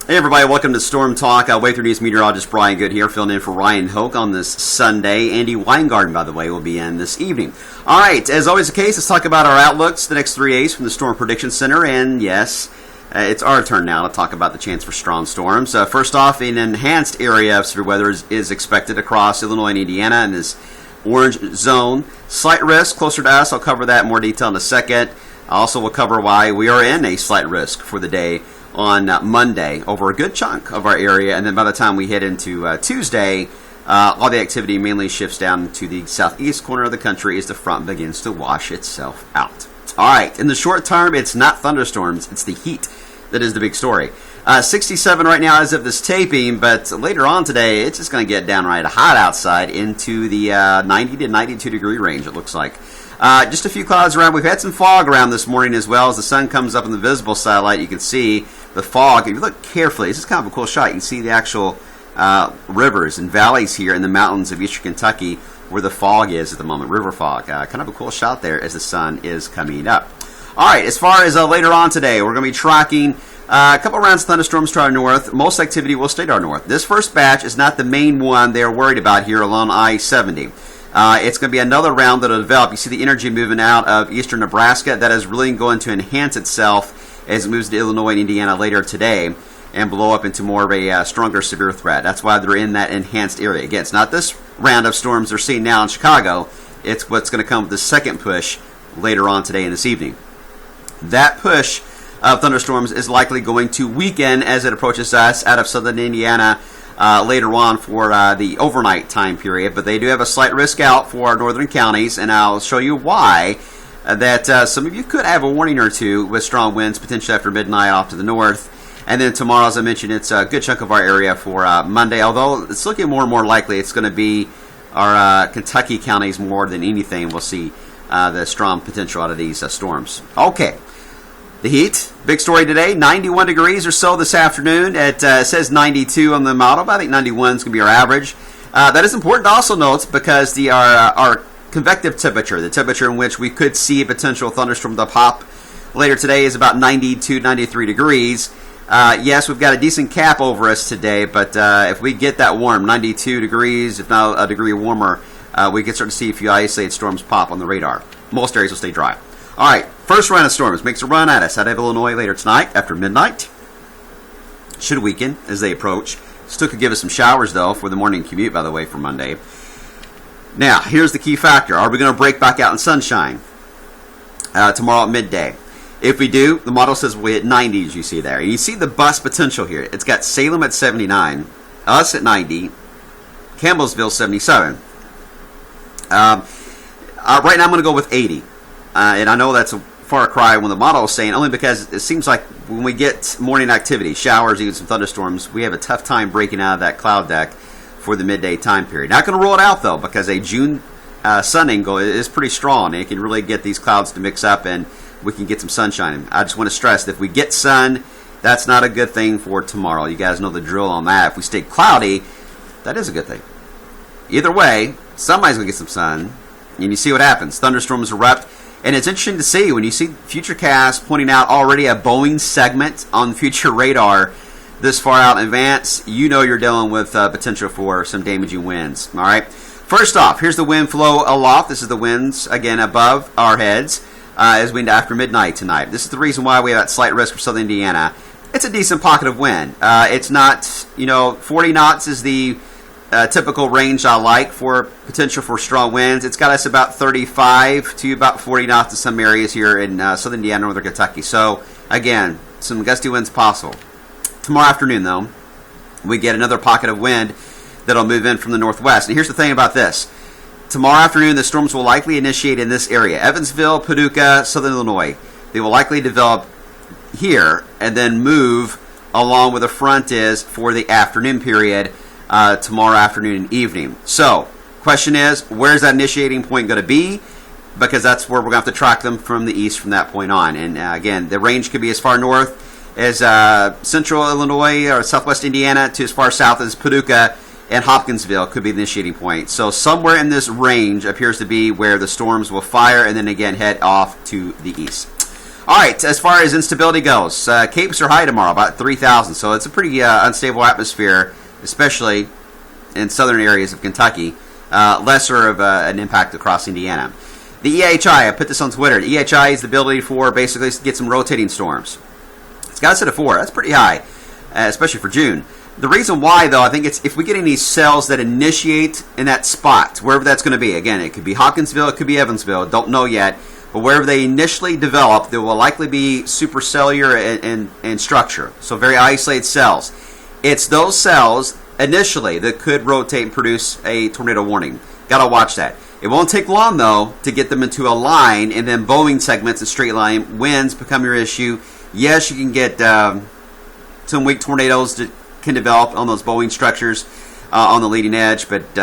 Hey everybody, welcome to Storm Talk. Wave 3 News meteorologist Brian Good here, filling in for Ryan Hoke on this Sunday. Andy Weingarten, by the way, will be in this evening. All right, as always the case, let's talk about our outlooks, the next 3 days from the Storm Prediction Center. And yes, it's our turn now to talk about the chance for strong storms. First off, an enhanced area of severe weather is expected across Illinois and Indiana in this orange zone. Slight risk closer to us. I'll cover that in more detail in a second. I also will cover why we are in a slight risk for the day on Monday over a good chunk of our area, and then by the time we head into Tuesday, all the activity mainly shifts down to the southeast corner of the country as the front begins to wash itself out. All right, in the short term, it's not thunderstorms, it's the heat that is the big story. 67 right now as of this taping, but later on today, it's just going to get downright hot outside into the 90 to 92 degree range, it looks like. Just a few clouds around. We've had some fog around this morning as well. As the sun comes up in the visible satellite, you can see the fog. If you look carefully, this is kind of a cool shot. You can see the actual rivers and valleys here in the mountains of eastern Kentucky where the fog is at the moment, river fog. Kind of a cool shot there as the sun is coming up. All right, as far as later on today, we're going to be tracking a couple rounds of thunderstorms to our north. Most activity will stay to our north. This first batch is not the main one they're worried about here along I-70. It's going to be another round that will develop. You see the energy moving out of eastern Nebraska. That is really going to enhance itself as it moves to Illinois and Indiana later today and blow up into more of a stronger severe threat. That's why they're in that enhanced area. Again, it's not this round of storms they're seeing now in Chicago. It's what's going to come with the second push later on today and this evening. That push of thunderstorms is likely going to weaken as it approaches us out of southern Indiana later on for the overnight time period, but they do have a slight risk out for our northern counties, and I'll show you why that some of you could have a warning or two with strong winds potentially after midnight off to the north. And then tomorrow, as I mentioned, it's a good chunk of our area for Monday, although it's looking more and more likely it's going to be our Kentucky counties more than anything. We'll see the strong potential out of these storms. Okay. The heat, big story today, 91 degrees or so this afternoon. It says 92 on the model, but I think 91 is going to be our average. That is important to also note because our convective temperature, the temperature in which we could see a potential thunderstorm to pop later today, is about 92, 93 degrees. Yes, we've got a decent cap over us today, but if we get that warm, 92 degrees, if not a degree warmer, we can start to see a few isolated storms pop on the radar. Most areas will stay dry. All right, first round of storms makes a run at us out of Illinois later tonight after midnight. Should weaken as they approach. Still could give us some showers, though, for the morning commute, by the way, for Monday. Now, here's the key factor. Are we going to break back out in sunshine tomorrow at midday? If we do, the model says we'll hit 90, as you see there. And you see the bust potential here. It's got Salem at 79, us at 90, Campbellsville 77. Right now I'm going to go with 80. And I know that's a far cry when the model is saying, only because it seems like when we get morning activity, showers, even some thunderstorms, we have a tough time breaking out of that cloud deck for the midday time period. Not going to rule it out, though, because a June sun angle is pretty strong. And it can really get these clouds to mix up, and we can get some sunshine. I just want to stress that if we get sun, that's not a good thing for tomorrow. You guys know the drill on that. If we stay cloudy, that is a good thing. Either way, somebody's going to get some sun, and you see what happens. Thunderstorms erupt. And it's interesting to see when you see Futurecast pointing out already a Boeing segment on future radar this far out in advance, you know you're dealing with potential for some damaging winds. All right. First off, here's the wind flow aloft. This is the winds, again, above our heads as we into after midnight tonight. This is the reason why we have that slight risk for southern Indiana. It's a decent pocket of wind. It's not, 40 knots is the typical range I like for potential for strong winds. It's got us about 35 to about 40 knots in some areas here in southern Indiana, northern Kentucky. So, again, some gusty winds possible. Tomorrow afternoon, though, we get another pocket of wind that'll move in from the northwest. And here's the thing about this. Tomorrow afternoon, the storms will likely initiate in this area. Evansville, Paducah, southern Illinois. They will likely develop here and then move along where the front is for the afternoon period tomorrow afternoon and evening. So, question is, where's that initiating point going to be? Because that's where we're going to have to track them from the east from that point on. And again, the range could be as far north as central Illinois or southwest Indiana to as far south as Paducah and Hopkinsville could be the initiating point. So somewhere in this range appears to be where the storms will fire and then again head off to the east. All right, as far as instability goes, Capes are high tomorrow, about 3,000. So it's a pretty unstable atmosphere, especially in southern areas of Kentucky. Lesser of an impact across Indiana. The EHI, I put this on Twitter. The EHI is the ability for basically to get some rotating storms. It's got a set of 4. That's pretty high, especially for June. The reason why, though, I think it's if we get any cells that initiate in that spot, wherever that's going to be. Again, it could be Hawkinsville, it could be Evansville. Don't know yet. But wherever they initially develop, there will likely be supercellular and structure. So very isolated cells. It's those cells initially that could rotate and produce a tornado warning. Got to watch that. It won't take long, though, to get them into a line, and then Boeing segments and straight line winds become your issue. Yes, you can get some weak tornadoes that can develop on those Boeing structures on the leading edge, but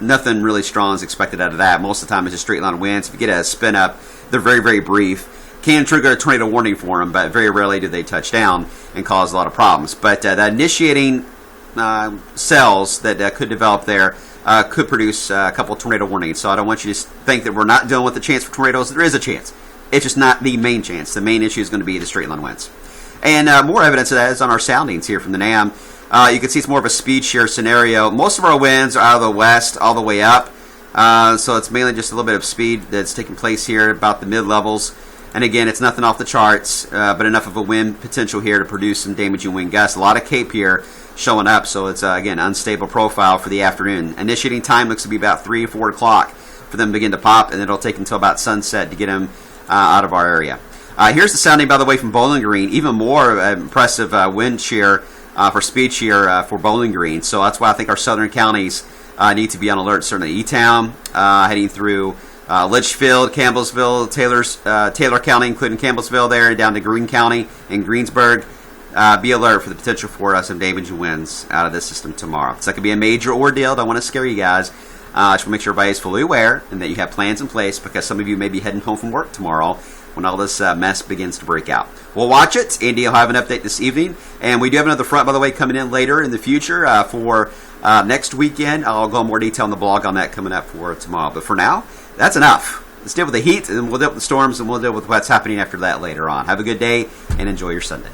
nothing really strong is expected out of that. Most of the time, it's just straight line winds. If you get a spin up, they're very, very brief. Can trigger a tornado warning for them, but very rarely do they touch down and cause a lot of problems. But the initiating cells that could develop there could produce a couple of tornado warnings. So I don't want you to think that we're not dealing with the chance for tornadoes. There is a chance. It's just not the main chance. The main issue is going to be the straight line winds. And more evidence of that is on our soundings here from the NAM. You can see it's more of a speed share scenario. Most of our winds are out of the west all the way up. So it's mainly just a little bit of speed that's taking place here, about the mid-levels. And again, it's nothing off the charts, but enough of a wind potential here to produce some damaging wind gusts. A lot of Cape here showing up, so it's, again, unstable profile for the afternoon. Initiating time looks to be about 3 or 4 o'clock for them to begin to pop, and it'll take until about sunset to get them out of our area. Here's the sounding, by the way, from Bowling Green. Even more impressive wind shear for speed shear for Bowling Green. So that's why I think our southern counties need to be on alert. Certainly E-Town, heading through Litchfield, Campbellsville, Taylor County, including Campbellsville there, and down to Greene County and Greensburg. Be alert for the potential for some damage and winds out of this system tomorrow. So that could be a major ordeal. Don't want to scare you guys. Just want to make sure everybody is fully aware and that you have plans in place, because some of you may be heading home from work tomorrow when all this mess begins to break out. We'll watch it. Andy will have an update this evening. And we do have another front, by the way, coming in later in the future for next weekend. I'll go in more detail on the blog on that coming up for tomorrow. But for now, that's enough. Let's deal with the heat, and we'll deal with the storms, and we'll deal with what's happening after that later on. Have a good day, and enjoy your Sunday.